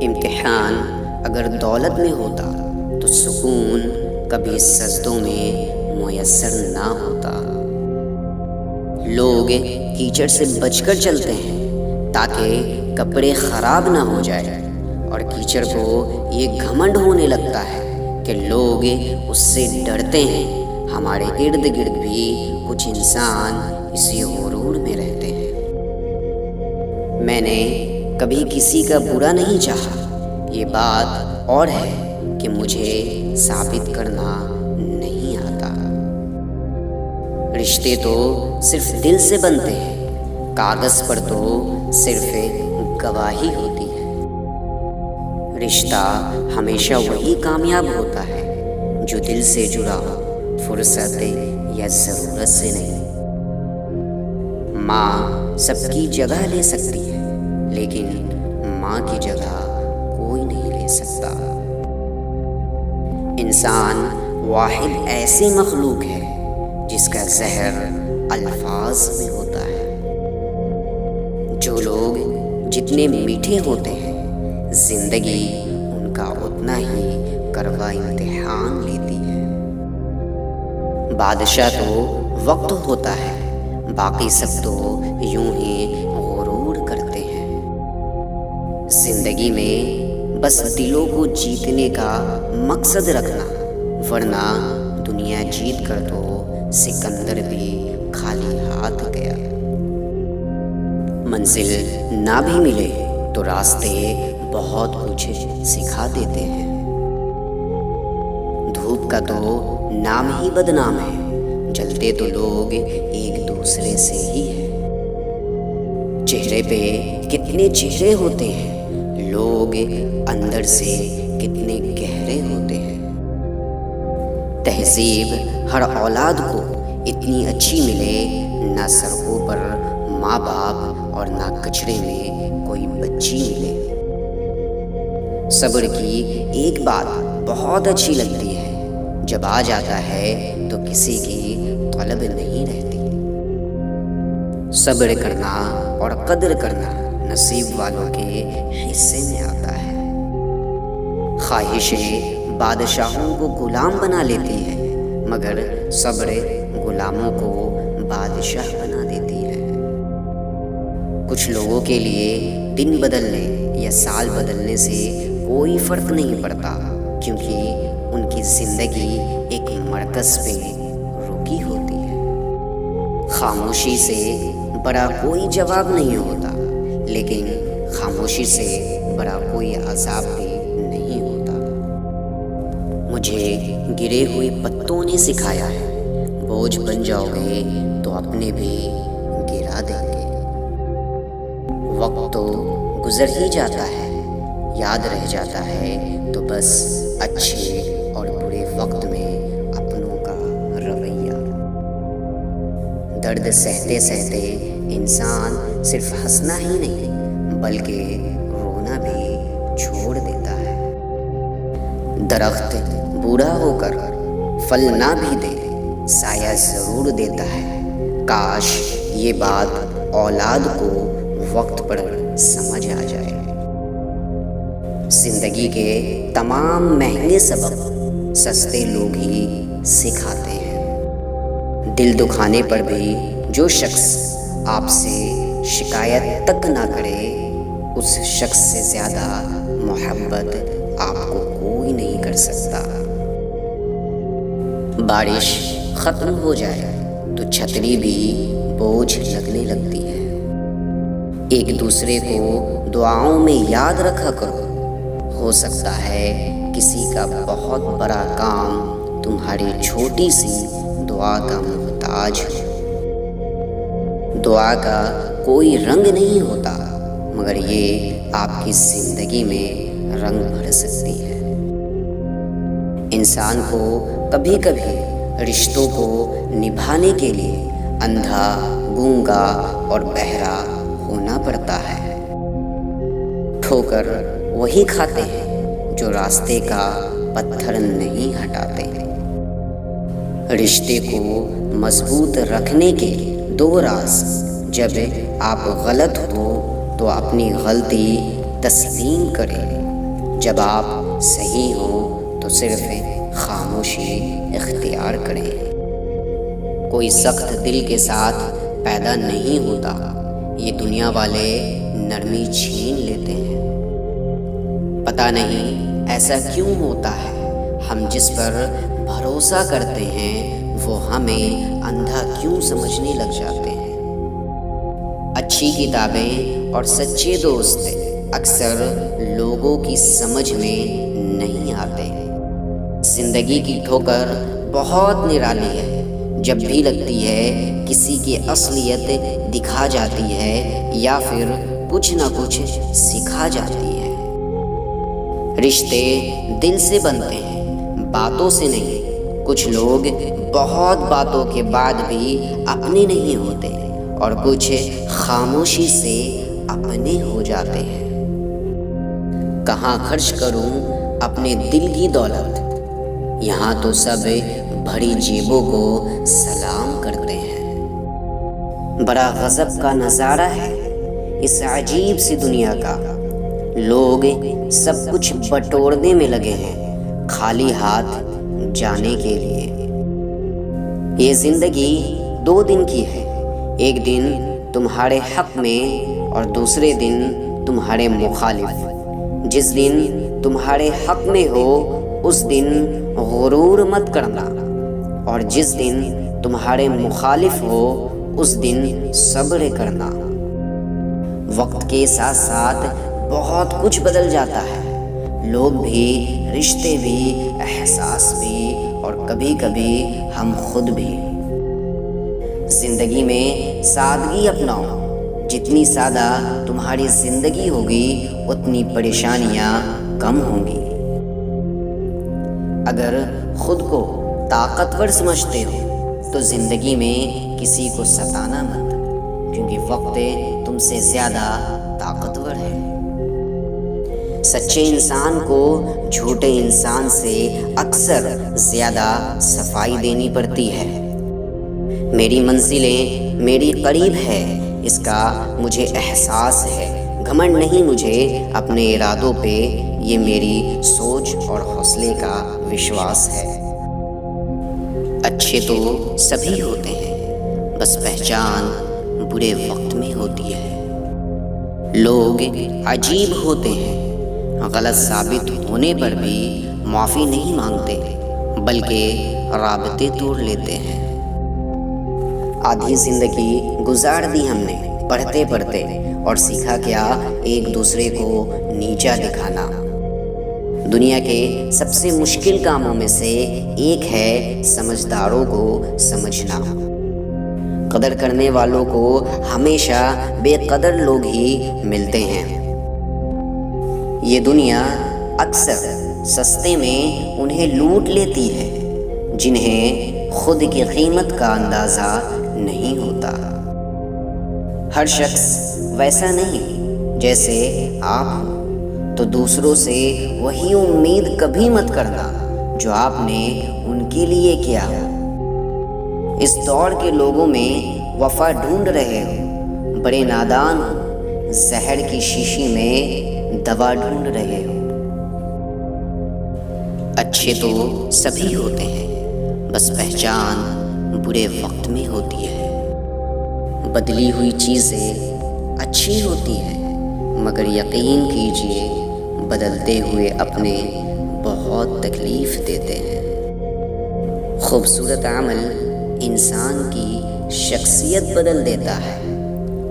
امتحان اگر دولت میں ہوتا تو سکون کبھی سجدوں میں میسر نہ ہوتا۔ لوگ کیچڑ سے بچ کر چلتے ہیں تاکہ کپڑے خراب نہ ہو جائے، اور کیچڑ کو یہ گھمنڈ ہونے لگتا ہے کہ لوگ اس سے ڈرتے ہیں۔ ہمارے ارد گرد بھی کچھ انسان اسی غرور میں رہتے ہیں۔ میں نے کبھی کسی کا برا نہیں چاہا، یہ بات اور ہے کہ مجھے ثابت کرنا نہیں آتا۔ رشتے تو صرف دل سے بنتے ہیں، کاغذ پر تو صرف گواہی ہوتی ہے۔ رشتہ ہمیشہ وہی کامیاب ہوتا ہے جو دل سے جڑا ہو، فرصت یا ضرورت سے نہیں۔ ماں سب کی جگہ لے سکتی ہے، لیکن ماں کی جگہ کوئی نہیں لے سکتا۔ انسان واحد ایسی مخلوق ہے جس کا زہر الفاظ میں ہوتا ہے۔ جو لوگ جتنے میٹھے ہوتے ہیں، زندگی ان کا اتنا ہی کڑوا امتحان لیتی ہے۔ بادشاہ تو وقت ہوتا ہے، باقی سب تو یوں ہی غرور کرتے ہیں۔ زندگی میں بس دلوں کو جیتنے کا مقصد رکھنا، ورنہ دنیا جیت کر تو سکندر بھی خالی ہاتھ گیا۔ منزل نہ بھی ملے تو راستے بہت کچھ سکھا دیتے ہیں۔ دھوپ کا تو نام ہی بدنام ہے، جلتے تو لوگ ایک دوسرے سے ہی ہیں۔ چہرے پہ کتنے چہرے ہوتے ہیں، لوگ اندر سے کتنے گہرے ہوتے ہیں۔ تہذیب ہر اولاد کو اتنی اچھی ملے، نہ سڑکوں پر ماں باپ اور نہ کچرے میں کوئی بچی ملے۔ صبر کی ایک بات بہت اچھی لگتی ہے، جب آ جاتا ہے تو کسی کی طلب نہیں رہتی۔ صبر کرنا اور قدر کرنا نصیب والوں کے حصے میں آتا ہے۔ خواہشیں بادشاہوں کو غلام بنا لیتی ہے، مگر صبر غلاموں کو بادشاہ بنا دیتی ہے۔ کچھ لوگوں کے لیے دن بدلنے یا سال بدلنے سے کوئی فرق نہیں پڑتا، کیونکہ ان کی زندگی ایک مرکز پہ رکی ہوتی ہے۔ خاموشی سے بڑا کوئی جواب نہیں ہوتا، لیکن خاموشی سے بڑا کوئی عذاب بھی نہیں ہوتا۔ مجھے گرے ہوئے پتوں نے سکھایا ہے، بوجھ بن جاؤ گے تو اپنے بھی گرا دیں گے۔ وقت تو گزر ہی جاتا ہے، یاد رہ جاتا ہے تو بس اچھے اور برے وقت میں اپنوں کا رویہ۔ درد سہتے سہتے انسان صرف ہنسنا ہی نہیں بلکہ رونا بھی چھوڑ دیتا ہے۔ درخت بوڑھا ہو کر پھل نہ بھی دے، سایہ ضرور دیتا ہے۔ کاش یہ بات اولاد کو وقت پر سمجھ آ جائے۔ زندگی کے تمام مہنگے سبق سستے لوگ ہی سکھاتے ہیں۔ دل دکھانے پر بھی جو شخص آپ سے شکایت تک نہ کرے، اس شخص سے زیادہ محبت آپ کو کوئی نہیں کر سکتا۔ بارش ختم ہو جائے تو چھتری بھی بوجھ لگنے لگتی ہے۔ ایک دوسرے کو دعاؤں میں یاد رکھا کرو، ہو سکتا ہے کسی کا بہت بڑا کام تمہاری چھوٹی سی دعا کا محتاج ہو۔ دعا کا کوئی رنگ نہیں ہوتا، مگر یہ آپ کی زندگی میں رنگ بھر سکتی ہے۔ انسان کو کبھی کبھی رشتوں کو نبھانے کے لیے اندھا، گونگا اور بہرا ہونا پڑتا ہے۔ ٹھوکر وہی کھاتے ہیں جو راستے کا پتھر نہیں ہٹاتے۔ رشتے کو مضبوط رکھنے کے دو راز: جب آپ غلط ہو تو اپنی غلطی تسلیم کریں، جب آپ صحیح ہوں تو صرف خاموشی اختیار کریں۔ کوئی سخت دل کے ساتھ پیدا نہیں ہوتا، یہ دنیا والے نرمی چھین لیتے ہیں۔ پتہ نہیں ایسا کیوں ہوتا ہے، ہم جس پر بھروسہ کرتے ہیں وہ ہمیں اندھا کیوں سمجھنے لگ جاتے ہیں۔ اچھی کتابیں اور سچے دوست اکثر لوگوں کی سمجھ میں نہیں آتے۔ زندگی کی ٹھوکر بہت نرالی ہے، جب بھی لگتی ہے کسی کی اصلیت دکھا جاتی ہے یا پھر کچھ نہ کچھ سکھا جاتی ہے۔ رشتے دل سے بنتے ہیں، باتوں سے نہیں۔ کچھ لوگ بہت باتوں کے بعد بھی اپنے نہیں ہوتے اور کچھ خاموشی سے اپنے ہو جاتے ہیں۔ کہاں خرچ کروں اپنے دل کی دولت، یہاں تو سب بھری جیبوں کو سلام کرتے ہیں۔ بڑا غضب کا نظارہ ہے اس عجیب سی دنیا کا، لوگ سب کچھ بٹورنے میں لگے ہیں خالی ہاتھ جانے کے لیے۔ یہ زندگی 2 دن کی ہے، ایک دن تمہارے حق میں اور دوسرے دن تمہارے مخالف۔ جس دن تمہارے حق میں ہو اس دن غرور مت کرنا، اور جس دن تمہارے مخالف ہو اس دن صبر کرنا۔ وقت کے ساتھ ساتھ بہت کچھ بدل جاتا ہے، لوگ بھی، رشتے بھی، احساس بھی، اور کبھی کبھی ہم خود بھی۔ زندگی میں سادگی اپناؤ، جتنی سادہ تمہاری زندگی ہوگی اتنی پریشانیاں کم ہوں گی۔ اگر خود کو طاقتور سمجھتے ہو تو زندگی میں کسی کو ستانا مت، کیونکہ وقت تم سے زیادہ طاقتور ہے۔ سچے انسان کو جھوٹے انسان سے اکثر زیادہ صفائی دینی پڑتی ہے۔ میری منزلیں میری قریب ہے، اس کا مجھے احساس ہے۔ گھمنڈ نہیں مجھے اپنے ارادوں پہ، یہ میری سوچ اور حوصلے کا وشواس ہے۔ اچھے تو سبھی ہوتے ہیں، بس پہچان برے وقت میں ہوتی ہے۔ لوگ عجیب ہوتے ہیں، غلط ثابت ہونے پر بھی معافی نہیں مانگتے بلکہ رابطے توڑ لیتے ہیں۔ آدھی زندگی گزار دی ہم نے پڑھتے پڑھتے، اور سیکھا کیا ایک دوسرے کو نیچا دکھانا۔ دنیا کے سب سے مشکل کاموں میں سے ایک ہے سمجھداروں کو سمجھنا۔ قدر کرنے والوں کو ہمیشہ بے قدر لوگ ہی ملتے ہیں۔ یہ دنیا اکثر سستے میں انہیں لوٹ لیتی ہے جنہیں خود کی قیمت کا اندازہ نہیں ہوتا۔ ہر شخص ویسا نہیں جیسے آپ ہو، تو دوسروں سے وہی امید کبھی مت کرنا جو آپ نے ان کے لیے کیا ہو۔ اس دور کے لوگوں میں وفا ڈھونڈ رہے ہو، بڑے نادان ہو، زہر کی شیشی میں دوا ڈھونڈ رہے ہو۔ اچھے تو سبھی ہوتے ہیں، بس پہچان برے وقت میں ہوتی ہے۔ بدلی ہوئی چیزیں اچھی ہوتی ہیں، مگر یقین کیجیے بدلتے ہوئے اپنے بہت تکلیف دیتے ہیں۔ خوبصورت عمل انسان کی شخصیت بدل دیتا ہے،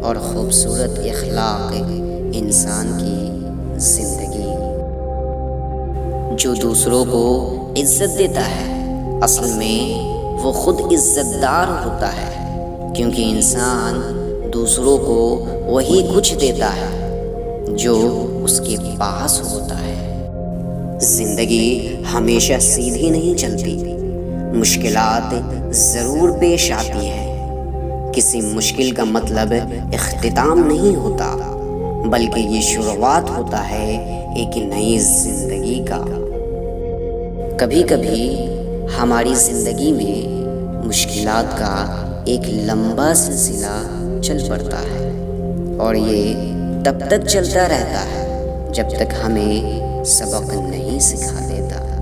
اور خوبصورت اخلاق انسان کی زندگی۔ جو دوسروں کو عزت دیتا ہے اصل میں وہ خود عزت دار ہوتا ہے، کیونکہ انسان دوسروں کو وہی کچھ دیتا ہے جو اس کے پاس ہوتا ہے۔ زندگی ہمیشہ سیدھی نہیں چلتی، مشکلات ضرور پیش آتی ہیں۔ کسی مشکل کا مطلب اختتام نہیں ہوتا، بلکہ یہ شروعات ہوتا ہے ایک نئی زندگی کا۔ کبھی کبھی ہماری زندگی میں مشکلات کا ایک لمبا سلسلہ چل پڑتا ہے، اور یہ تب تک چلتا رہتا ہے جب تک ہمیں سبق نہیں سکھا دیتا۔